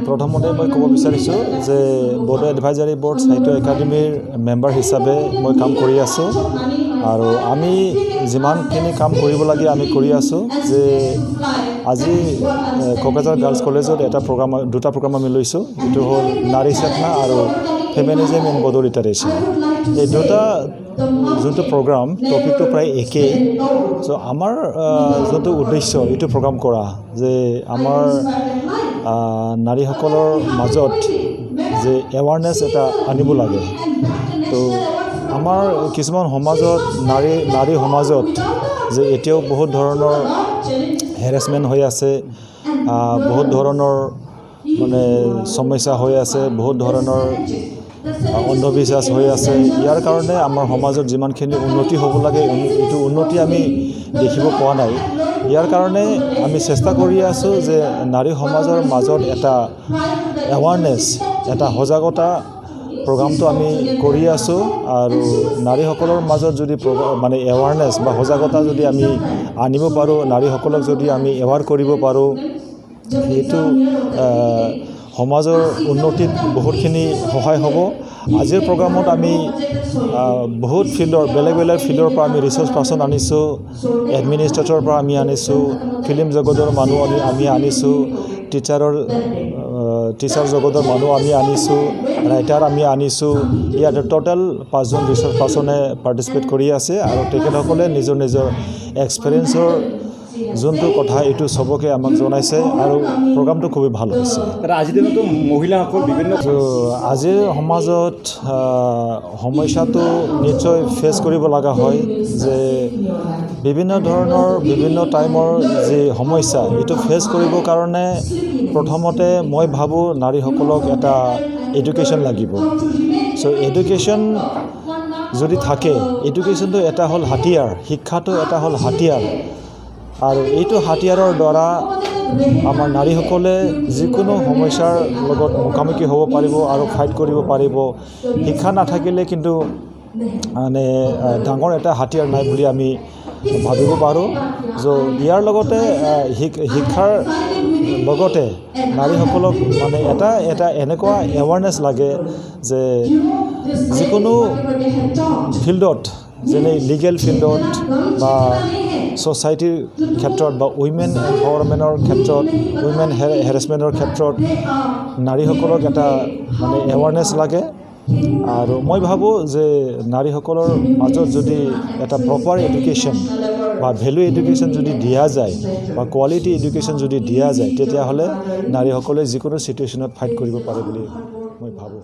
প্ৰথমতে মই ক'ব বিচাৰিছোঁ যে বড়ো এডভাইজাৰী বোৰ্ড সাহিত্য একাডেমীৰ মেম্বাৰ হিচাপে মই কাম কৰি আছোঁ আৰু আমি যিমানখিনি কাম কৰিব লাগে আমি কৰি আছোঁ যে আজি কোকৰাঝাৰ গাৰ্লছ কলেজত দুটা প্ৰগ্ৰাম আমি লৈছোঁ এইটো হ'ল নাৰী চেতনা আৰু ফেমিনিজম ইন বড়ো লিটাৰেচাৰ এই দুটা যোনটো প্ৰগ্ৰাম টপিকটো প্ৰায় একেই চ' আমাৰ যোনটো উদ্দেশ্য এইটো প্ৰগ্ৰাম কৰা যে আমাৰ নাৰীসকলৰ মাজত যে এৱাৰনেছ এটা আনিব লাগে তো আমাৰ কিছুমান সমাজত নাৰী সমাজত যে এতিয়াও বহুত ধৰণৰ হেৰাছমেণ্ট হৈ আছে বহুত ধৰণৰ মানে সমস্যা হৈ আছে বহুত ধৰণৰ অন্ধবিশ্বাস হৈ আছে ইয়াৰ কাৰণে আমাৰ সমাজত যিমানখিনি উন্নতি হ'ব লাগে এইটো উন্নতি আমি দেখিব পোৱা নাই ইয়াৰ কাৰণে আমি চেষ্টা কৰি আছোঁ যে নাৰী সমাজৰ মাজত এটা এৱাৰনেছ এটা সজাগতা প্ৰগ্ৰামটো আমি কৰি আছোঁ আৰু নাৰীসকলৰ মাজত যদি মানে এৱাৰনেছ বা সজাগতা যদি আমি আনিব পাৰোঁ নাৰীসকলক যদি আমি এৱাৰ কৰিব পাৰোঁ এইটো সমাজৰ উন্নতিত বহুতখিনি সহায় হ'ব আজিৰ প্ৰগ্ৰামত আমি বহুত বেলেগ ফিল্ডৰ পৰা আমি ৰিচাৰ্চ পাৰ্চন আনিছোঁ এডমিনিষ্ট্ৰেটৰৰ পৰা আমি আনিছোঁ ফিল্ম জগতৰ মানুহ আমি আনিছোঁ টিচাৰ জগতৰ মানুহ আমি আনিছোঁ ৰাইটাৰ আমি আনিছোঁ ইয়াত টোটেল 5জন ৰিচাৰ্চ পাৰ্চনে পাৰ্টিচিপেট কৰি আছে আৰু তেখেতসকলে নিজৰ এক্সপিৰিয়েঞ্চৰ যোনটো কথা এইটো চবকে আমাক জনাইছে আৰু প্ৰগ্ৰামটো খুবেই ভাল হৈছে আজিৰ দিনতো মহিলাসকল বিভিন্ন আজিৰ সমাজত সমস্যাটো নিশ্চয় ফেচ কৰিব লগা হয় যে বিভিন্ন ধৰণৰ বিভিন্ন টাইমৰ যি সমস্যা এইটো ফেচ কৰিবৰ কাৰণে প্ৰথমতে মই ভাবোঁ নাৰীসকলক এটা এডুকেশ্যন লাগিব চ' এডুকেশ্যন যদি থাকে এডুকেশ্যনটো এটা হ'ল হাতিয়াৰ শিক্ষাটো এটা হ'ল হাতিয়াৰ আৰু এইটো হাতিয়াৰৰ দ্বাৰা আমাৰ নাৰীসকলে যিকোনো সমস্যাৰ লগত মুখামুখি হ'ব পাৰিব আৰু ফাইট কৰিব পাৰিব শিক্ষা নাথাকিলে কিন্তু মানে ডাঙৰ এটা হাতিয়াৰ নাই বুলি আমি ভাবিব পাৰোঁ য' ইয়াৰ লগতে শিক্ষাৰ লগতে নাৰীসকলক মানে এটা এনেকুৱা এৱাৰনেছ লাগে যে যিকোনো ফিল্ডত যেনে লিগেল ফিল্ডত বা ছ'চাইটিৰ ক্ষেত্ৰত বা উইমেন এম্পাৱাৰমেণ্টৰ ক্ষেত্ৰত উইমেন হেৰাছমেণ্টৰ ক্ষেত্ৰত নাৰীসকলক এটা মানে এৱাৰনেছ লাগে আৰু মই ভাবোঁ যে নাৰীসকলৰ মাজত যদি এটা প্ৰপাৰ এডুকেশ্যন বা ভেলু এডুকেশ্যন যদি দিয়া যায় বা কোৱালিটি এডুকেশ্যন যদি দিয়া যায় তেতিয়াহ'লে নাৰীসকলে যিকোনো চিটুৱেশ্যনত ফাইট কৰিব পাৰে বুলি মই ভাবোঁ